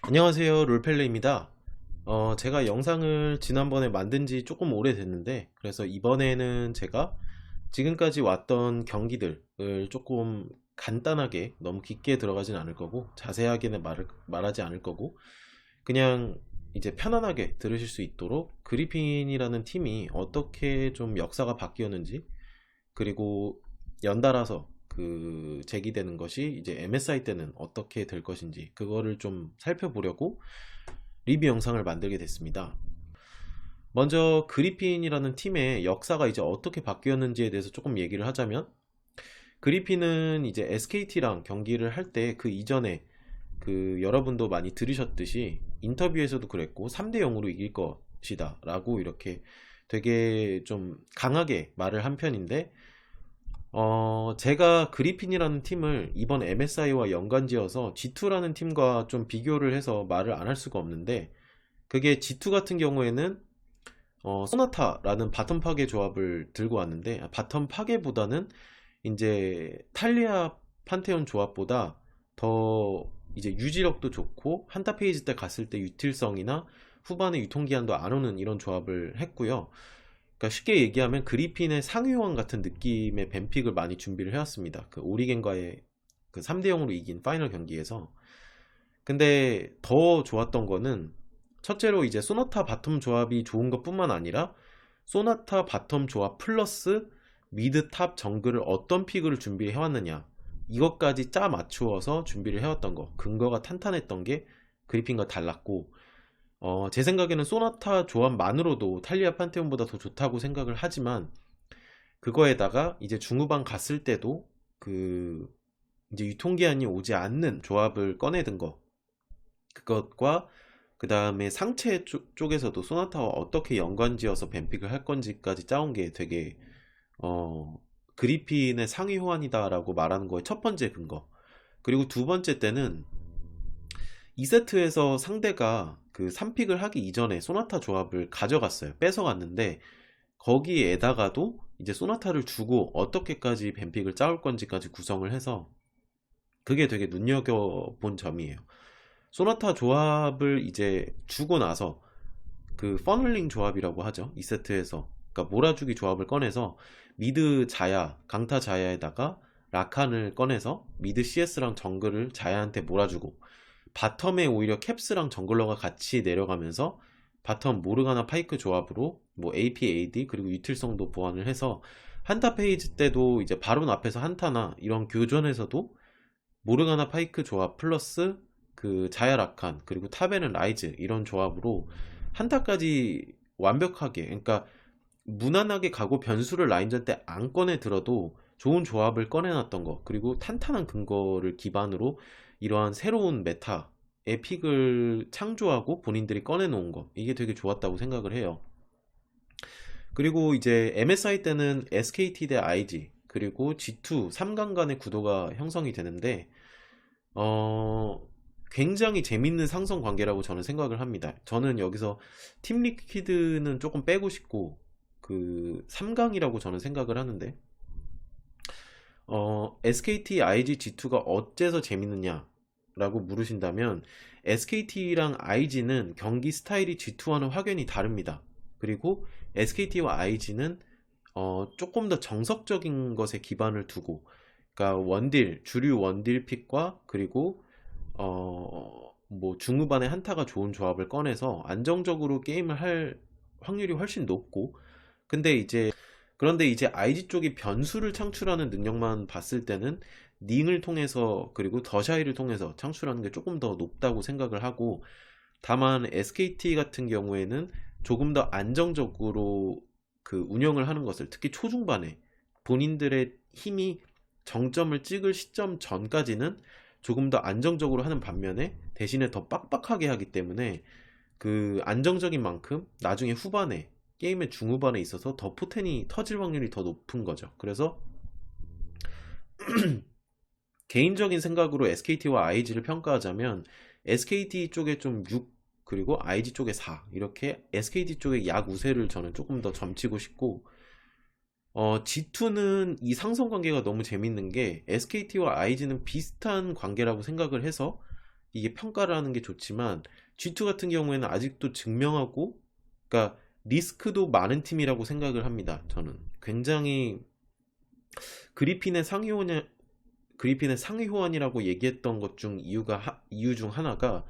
안녕하세요, 롤펠레입니다. 제가 영상을 지난번에 만든 지 조금 오래됐는데, 그래서 이번에는 제가 지금까지 왔던 경기들을 조금 간단하게, 너무 깊게 들어가진 않을 거고, 자세하게는 말하지 않을 거고, 그냥 이제 편안하게 들으실 수 있도록 그리핀이라는 팀이 어떻게 좀 역사가 바뀌었는지, 그리고 연달아서 제기되는 것이 이제 MSI 때는 어떻게 될 것인지, 그거를 좀 살펴보려고 리뷰 영상을 만들게 됐습니다. 먼저 그리핀이라는 팀의 역사가 이제 어떻게 바뀌었는지에 대해서 조금 얘기를 하자면, 그리핀은 이제 SKT랑 경기를 할 때 그 이전에 여러분도 많이 들으셨듯이 인터뷰에서도 그랬고 3대 0으로 이길 것이다 라고 이렇게 되게 좀 강하게 말을 한 편인데, 제가 그리핀이라는 팀을 이번 MSI와 연관지어서 G2라는 팀과 좀 비교를 해서 말을 안 할 수가 없는데, 그게 G2 같은 경우에는 소나타라는 바텀 파괴 조합을 들고 왔는데, 바텀 파괴보다는 이제 탈리아 판테온 조합보다 더 이제 유지력도 좋고 한타 페이지 때 갔을 때 유틸성이나 후반에 유통기한도 안 오는 이런 조합을 했고요. 그러니까 쉽게 얘기하면 그리핀의 상위왕 같은 느낌의 뱀픽을 많이 준비를 해왔습니다. 그 오리겐과의 그 3대 0으로 이긴 파이널 경기에서. 근데 더 좋았던 거는, 첫째로 이제 소나타 바텀 조합이 좋은 것뿐만 아니라 소나타 바텀 조합 플러스 미드 탑 정글을 어떤 픽을 준비해 왔느냐, 이것까지 짜 맞추어서 준비를 해왔던 거, 근거가 탄탄했던 게 그리핀과 달랐고, 제 생각에는 소나타 조합만으로도 탈리아 판테온보다 더 좋다고 생각을 하지만, 그거에다가 이제 중후반 갔을 때도 그 이제 유통기한이 오지 않는 조합을 꺼내든 거, 그것과 그 다음에 상체 쪽에서도 소나타와 어떻게 연관지어서 뱀픽을 할 건지까지 짜온 게 되게 어 그리핀의 상위 호환이다라고 말하는 거에 첫 번째 근거. 그리고 두 번째 때는 2세트에서 상대가 그 3픽을 하기 이전에 소나타 조합을 가져갔어요. 뺏어갔는데, 거기에다가도 이제 소나타를 주고 어떻게까지 뱀픽을 짜올 건지까지 구성을 해서, 그게 되게 눈여겨본 점이에요. 소나타 조합을 이제 주고 나서 그 퍼널링 조합이라고 하죠. 2세트에서. 그러니까 몰아주기 조합을 꺼내서 미드 자야, 강타 자야에다가 라칸을 꺼내서 미드 CS랑 정글을 자야한테 몰아주고, 바텀에 오히려 캡스랑 정글러가 같이 내려가면서 바텀 모르가나 파이크 조합으로 뭐 AP, AD 그리고 유틸성도 보완을 해서 한타 페이지 때도 이제 바론 앞에서 한타나 이런 교전에서도 모르가나 파이크 조합 플러스 그 자야 라칸 그리고 탑에는 라이즈, 이런 조합으로 한타까지 완벽하게, 그러니까 무난하게 가고 변수를 라인전 때 안 꺼내 들어도 좋은 조합을 꺼내놨던 거, 그리고 탄탄한 근거를 기반으로 이러한 새로운 메타의 픽을 창조하고 본인들이 꺼내놓은 거, 이게 되게 좋았다고 생각을 해요. 그리고 이제 MSI 때는 SKT 대 IG 그리고 G2 3강 간의 구도가 형성이 되는데, 어, 굉장히 재밌는 상성 관계라고 저는 생각을 합니다. 저는 여기서 팀 리퀴드는 조금 빼고 싶고, 그 3강이라고 저는 생각을 하는데, SKT, IG, G2가 어째서 재밌느냐라고 물으신다면, SKT랑 IG는 경기 스타일이 G2와는 확연히 다릅니다. 그리고 SKT와 IG는 조금 더 정석적인 것에 기반을 두고, 그러니까 원딜, 주류 원딜 픽과 그리고 뭐 중후반에 한타가 좋은 조합을 꺼내서 안정적으로 게임을 할 확률이 훨씬 높고, 근데 이제 그런데 이제 IG 쪽이 변수를 창출하는 능력만 봤을 때는 닝을 통해서 그리고 더샤이를 통해서 창출하는 게 조금 더 높다고 생각을 하고, 다만 SKT 같은 경우에는 조금 더 안정적으로 그 운영을 하는 것을, 특히 초중반에 본인들의 힘이 정점을 찍을 시점 전까지는 조금 더 안정적으로 하는 반면에, 대신에 더 빡빡하게 하기 때문에 그 안정적인 만큼 나중에 후반에 게임의 중후반에 있어서 더 포텐이 터질 확률이 더 높은 거죠. 그래서 개인적인 생각으로 SKT와 IG를 평가하자면, SKT 쪽에 좀 6, 그리고 IG 쪽에 4, 이렇게 SKT 쪽에 약 우세를 저는 조금 더 점치고 싶고, G2는 이 상성 관계가 너무 재밌는 게 SKT와 IG는 비슷한 관계라고 생각을 해서 이게 평가를 하는 게 좋지만 G2 같은 경우에는 아직도 증명하고, 그러니까 리스크도 많은 팀이라고 생각을 합니다. 저는 굉장히 그리핀의 상위 호환이라고 얘기했던 것 중 이유 중 하나가,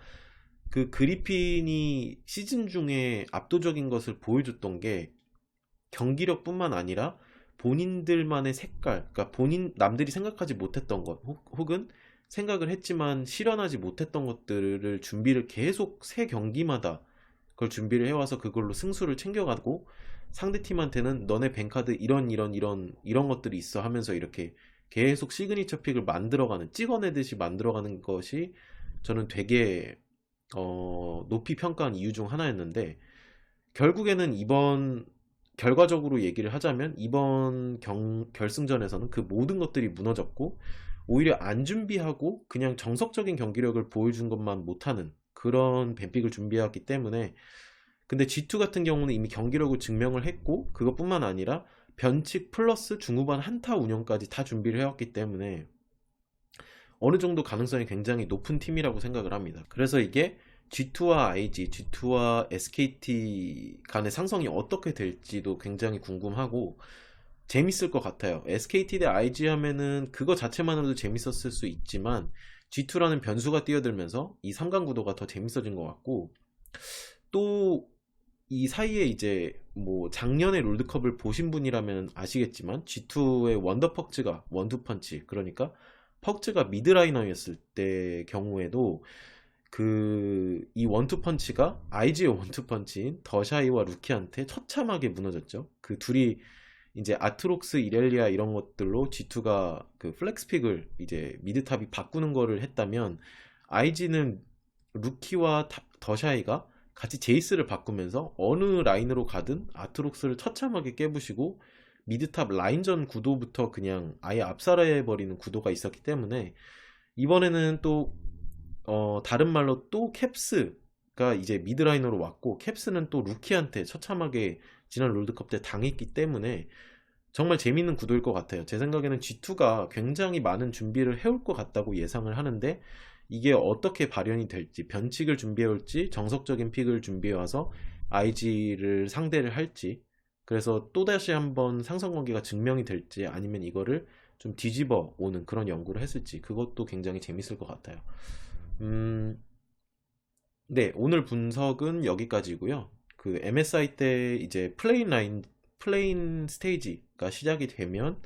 그 그리핀이 시즌 중에 압도적인 것을 보여줬던 게 경기력뿐만 아니라 본인들만의 색깔, 그러니까 남들이 생각하지 못했던 것, 혹은 생각을 했지만 실현하지 못했던 것들을 준비를 계속 새 경기마다 그걸 준비를 해와서 그걸로 승수를 챙겨가고, 상대팀한테는 너네 뱅카드 이런 것들이 있어 하면서 이렇게 계속 시그니처 픽을 만들어가는, 찍어내듯이 만들어가는 것이 저는 되게 높이 평가한 이유 중 하나였는데, 결국에는 결과적으로 얘기를 하자면 이번 결승전에서는 그 모든 것들이 무너졌고, 오히려 안 준비하고 그냥 정석적인 경기력을 보여준 것만 못하는 그런 뱀픽을 준비했기 때문에. 근데 G2 같은 경우는 이미 경기력을 증명을 했고, 그것뿐만 아니라 변칙 플러스 중후반 한타 운영까지 다 준비를 해왔기 때문에 어느 정도 가능성이 굉장히 높은 팀이라고 생각을 합니다. 그래서 이게 G2와 IG, G2와 SKT 간의 상성이 어떻게 될지도 굉장히 궁금하고 재밌을 것 같아요. SKT 대 IG 하면은 그거 자체만으로도 재밌었을 수 있지만 G2라는 변수가 뛰어들면서 이 3강 구도가 더 재밌어진 것 같고, 또 이 사이에 이제 뭐 작년에 롤드컵을 보신 분이라면 아시겠지만 G2의 원더퍽즈가 원투펀치, 그러니까 퍽즈가 미드라이너였을 때 경우에도 이 원투펀치가 IG의 원투펀치인 더샤이와 루키한테 처참하게 무너졌죠. 그 둘이 이제 아트록스, 이렐리아 이런 것들로 G2가 그 플렉스픽을 이제 미드탑이 바꾸는 거를 했다면, IG는 루키와 더샤이가 같이 제이스를 바꾸면서 어느 라인으로 가든 아트록스를 처참하게 깨부시고 미드탑 라인전 구도부터 그냥 아예 압살해버리는 구도가 있었기 때문에, 이번에는 또 다른 말로 또 캡스가 이제 미드라이너로 왔고, 캡스는 또 루키한테 처참하게 지난 롤드컵 때 당했기 때문에 정말 재밌는 구도일 것 같아요. 제 생각에는 G2가 굉장히 많은 준비를 해올 것 같다고 예상을 하는데, 이게 어떻게 발현이 될지, 변칙을 준비해올지, 정석적인 픽을 준비해와서 IG를 상대를 할지, 그래서 또다시 한번 상성관계가 증명이 될지, 아니면 이거를 좀 뒤집어 오는 그런 연구를 했을지, 그것도 굉장히 재밌을 것 같아요. 네, 오늘 분석은 여기까지고요. 그 MSI 때 이제 플레인 스테이지가 시작이 되면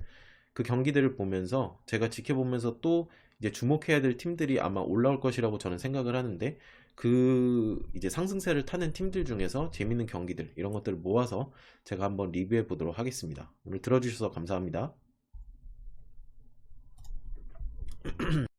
그 경기들을 보면서 제가 지켜보면서 또 이제 주목해야 될 팀들이 아마 올라올 것이라고 저는 생각을 하는데, 그 이제 상승세를 타는 팀들 중에서 재밌는 경기들 이런 것들을 모아서 제가 한번 리뷰해 보도록 하겠습니다. 오늘 들어주셔서 감사합니다.